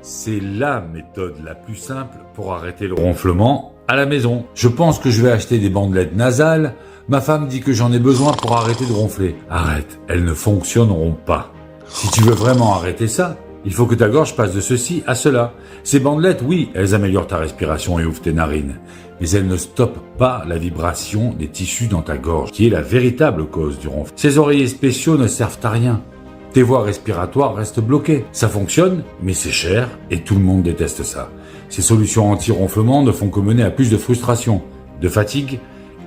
C'est la méthode la plus simple pour arrêter le ronflement à la maison. Je pense que je vais acheter des bandelettes nasales. Ma femme dit que j'en ai besoin pour arrêter de ronfler. Arrête, elles ne fonctionneront pas. Si tu veux vraiment arrêter ça, il faut que ta gorge passe de ceci à cela. Ces bandelettes, oui, elles améliorent ta respiration et ouvrent tes narines. Mais elles ne stoppent pas la vibration des tissus dans ta gorge, qui est la véritable cause du ronflement. Ces oreillers spéciaux ne servent à rien. Tes voies respiratoires restent bloquées. Ça fonctionne, mais c'est cher et tout le monde déteste ça. Ces solutions anti-ronflement ne font que mener à plus de frustration, de fatigue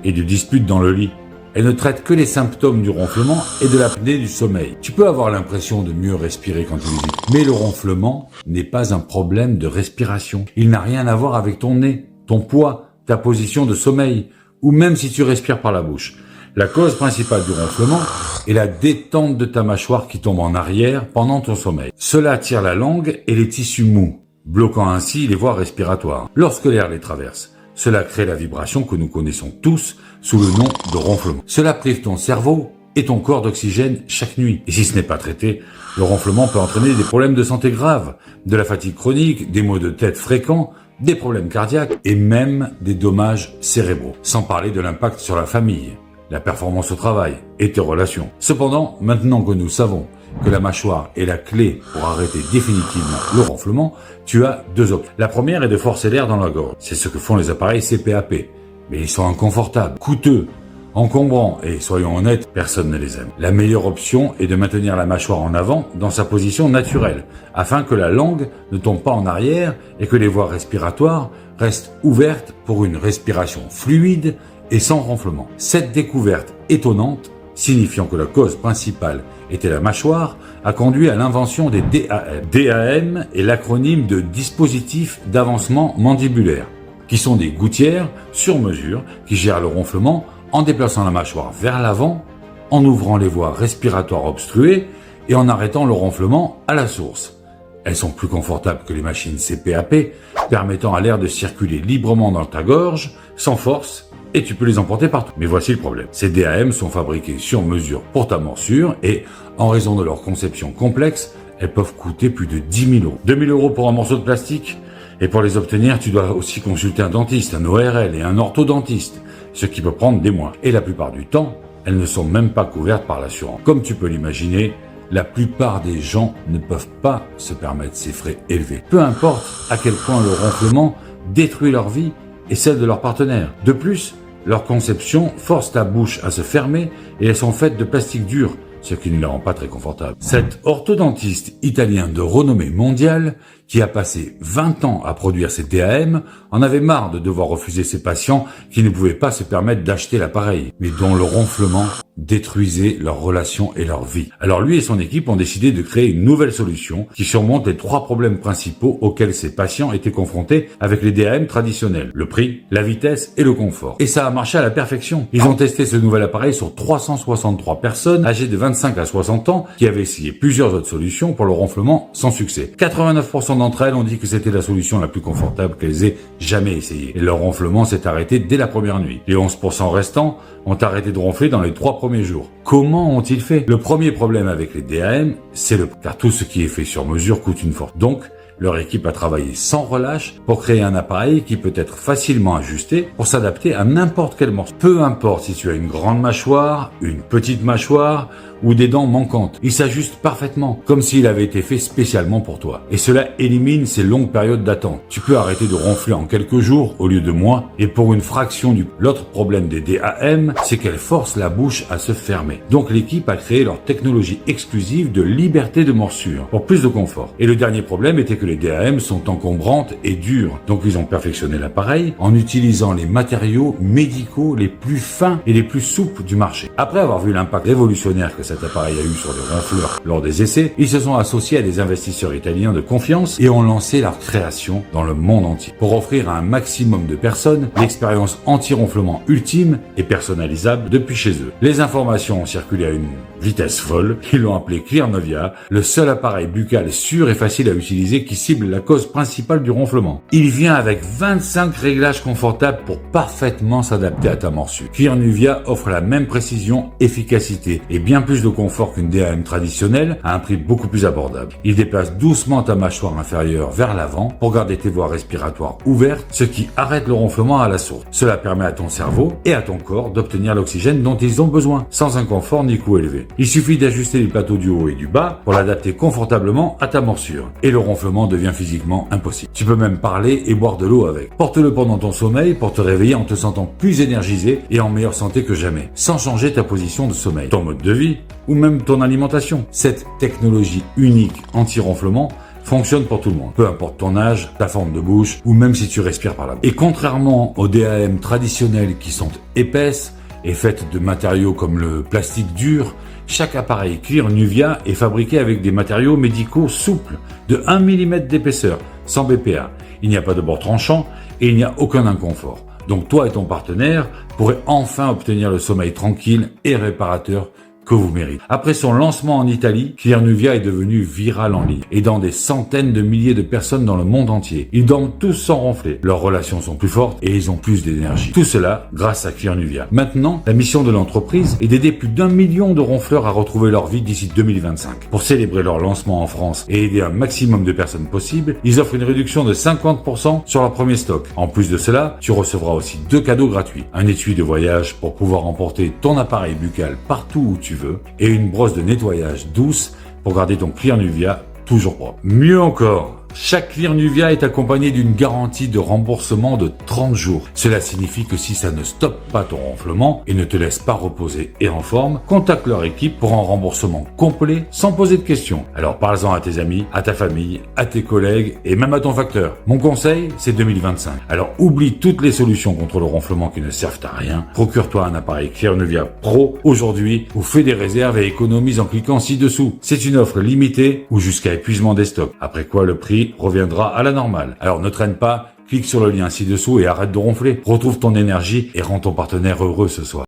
et de disputes dans le lit. Elles ne traitent que les symptômes du ronflement et de l'apnée du sommeil. Tu peux avoir l'impression de mieux respirer quand tu les écoutes, mais le ronflement n'est pas un problème de respiration. Il n'a rien à voir avec ton nez, ton poids, ta position de sommeil, ou même si tu respires par la bouche. La cause principale du ronflement est la détente de ta mâchoire qui tombe en arrière pendant ton sommeil. Cela attire la langue et les tissus mous, bloquant ainsi les voies respiratoires. Lorsque l'air les traverse, cela crée la vibration que nous connaissons tous sous le nom de ronflement. Cela prive ton cerveau et ton corps d'oxygène chaque nuit. Et si ce n'est pas traité, le ronflement peut entraîner des problèmes de santé graves, de la fatigue chronique, des maux de tête fréquents, des problèmes cardiaques et même des dommages cérébraux. Sans parler de l'impact sur la famille, la performance au travail et tes relations. Cependant, maintenant que nous savons que la mâchoire est la clé pour arrêter définitivement le ronflement, tu as deux options. La première est de forcer l'air dans la gorge. C'est ce que font les appareils CPAP. Mais ils sont inconfortables, coûteux, encombrants et, soyons honnêtes, personne ne les aime. La meilleure option est de maintenir la mâchoire en avant dans sa position naturelle, afin que la langue ne tombe pas en arrière et que les voies respiratoires restent ouvertes pour une respiration fluide et sans ronflement. Cette découverte étonnante, signifiant que la cause principale était la mâchoire, a conduit à l'invention des DAM. DAM est l'acronyme de dispositifs d'avancement mandibulaire, qui sont des gouttières sur mesure qui gèrent le ronflement en déplaçant la mâchoire vers l'avant, en ouvrant les voies respiratoires obstruées et en arrêtant le ronflement à la source. Elles sont plus confortables que les machines CPAP, permettant à l'air de circuler librement dans ta gorge, sans force, et tu peux les emporter partout. Mais voici le problème. Ces DAM sont fabriqués sur mesure pour ta morsure et, en raison de leur conception complexe, elles peuvent coûter plus de 10 000 euros. 2 000 euros pour un morceau de plastique. Et pour les obtenir, tu dois aussi consulter un dentiste, un ORL et un orthodontiste, ce qui peut prendre des mois. Et la plupart du temps, elles ne sont même pas couvertes par l'assurance. Comme tu peux l'imaginer, la plupart des gens ne peuvent pas se permettre ces frais élevés. Peu importe à quel point le ronflement détruit leur vie et celle de leur partenaire. De plus, leur conception force ta bouche à se fermer et elles sont faites de plastique dur, ce qui ne la rend pas très confortable. Cet orthodontiste italien de renommée mondiale, qui a passé 20 ans à produire ses DAM, en avait marre de devoir refuser ses patients qui ne pouvaient pas se permettre d'acheter l'appareil, mais dont le ronflement détruisait leurs relations et leur vie. Alors lui et son équipe ont décidé de créer une nouvelle solution qui surmonte les 3 problèmes principaux auxquels ces patients étaient confrontés avec les DAM traditionnels: le prix, la vitesse et le confort. Et ça a marché à la perfection. Ils ont testé ce nouvel appareil sur 363 personnes âgées de 25 à 60 ans qui avaient essayé plusieurs autres solutions pour le ronflement sans succès. 89% d'entre elles ont dit que c'était la solution la plus confortable qu'elles aient jamais essayée. Et leur ronflement s'est arrêté dès la première nuit. Les 11% restants ont arrêté de ronfler dans les 3 premiers jours. Comment ont-ils fait? Le premier problème avec les DAM, c'est le prix, car tout ce qui est fait sur mesure coûte une fortune. Donc, leur équipe a travaillé sans relâche pour créer un appareil qui peut être facilement ajusté pour s'adapter à n'importe quel morceau. Peu importe si tu as une grande mâchoire, une petite mâchoire ou des dents manquantes. Il s'ajuste parfaitement, comme s'il avait été fait spécialement pour toi. Et cela élimine ces longues périodes d'attente. Tu peux arrêter de ronfler en quelques jours au lieu de mois et pour une fraction du... L'autre problème des DAM, c'est qu'elles forcent la bouche à se fermer. Donc l'équipe a créé leur technologie exclusive de liberté de morsure pour plus de confort. Et le dernier problème était que les DAM sont encombrantes et dures. Donc ils ont perfectionné l'appareil en utilisant les matériaux médicaux les plus fins et les plus souples du marché. Après avoir vu l'impact révolutionnaire que cet appareil a eu sur les ronfleurs lors des essais, ils se sont associés à des investisseurs italiens de confiance et ont lancé leur création dans le monde entier pour offrir à un maximum de personnes l'expérience anti-ronflement ultime et personnalisable depuis chez eux. Les informations ont circulé à une vitesse folle. Ils l'ont appelé Clearnovia, le seul appareil buccal sûr et facile à utiliser qui cible la cause principale du ronflement. Il vient avec 25 réglages confortables pour parfaitement s'adapter à ta morsure. Clearnovia offre la même précision, efficacité et bien plus plus de confort qu'une DAM traditionnelle à un prix beaucoup plus abordable. Il déplace doucement ta mâchoire inférieure vers l'avant pour garder tes voies respiratoires ouvertes, ce qui arrête le ronflement à la source. Cela permet à ton cerveau et à ton corps d'obtenir l'oxygène dont ils ont besoin, sans inconfort ni coût élevé. Il suffit d'ajuster les plateaux du haut et du bas pour l'adapter confortablement à ta morsure. Et le ronflement devient physiquement impossible. Tu peux même parler et boire de l'eau avec. Porte-le pendant ton sommeil pour te réveiller en te sentant plus énergisé et en meilleure santé que jamais, sans changer ta position de sommeil, ton mode de vie ou même ton alimentation. Cette technologie unique anti-ronflement fonctionne pour tout le monde, peu importe ton âge, ta forme de bouche ou même si tu respires par la bouche. Et contrairement aux DAM traditionnelles qui sont épaisses et faites de matériaux comme le plastique dur, chaque appareil Clear Nuvia est fabriqué avec des matériaux médicaux souples de 1 mm d'épaisseur, sans BPA. Il n'y a pas de bord tranchant et il n'y a aucun inconfort. Donc toi et ton partenaire pourrez enfin obtenir le sommeil tranquille et réparateur que vous méritez. Après son lancement en Italie, Clear Nuvia est devenu viral en ligne et dans des centaines de milliers de personnes dans le monde entier. Ils dorment tous sans ronfler, leurs relations sont plus fortes et ils ont plus d'énergie. Tout cela grâce à Clear Nuvia. Maintenant, la mission de l'entreprise est d'aider plus d'1 million de ronfleurs à retrouver leur vie d'ici 2025. Pour célébrer leur lancement en France et aider un maximum de personnes possible, ils offrent une réduction de 50% sur leur premier stock. En plus de cela, tu recevras aussi 2 cadeaux gratuits. Un étui de voyage pour pouvoir emporter ton appareil buccal partout où tu veux et une brosse de nettoyage douce pour garder ton Clear Nuvia toujours propre. Mieux encore, chaque Clear Nuvia est accompagné d'une garantie de remboursement de 30 jours. Cela signifie que si ça ne stoppe pas ton ronflement et ne te laisse pas reposer et en forme, contacte leur équipe pour un remboursement complet sans poser de questions. Alors parle-en à tes amis, à ta famille, à tes collègues et même à ton facteur. Mon conseil, c'est 2025. Alors oublie toutes les solutions contre le ronflement qui ne servent à rien. Procure-toi un appareil Clear Nuvia Pro aujourd'hui ou fais des réserves et économise en cliquant ci-dessous. C'est une offre limitée ou jusqu'à épuisement des stocks. Après quoi, le prix reviendra à la normale. Alors ne traîne pas, clique sur le lien ci-dessous et arrête de ronfler. Retrouve ton énergie et rends ton partenaire heureux ce soir.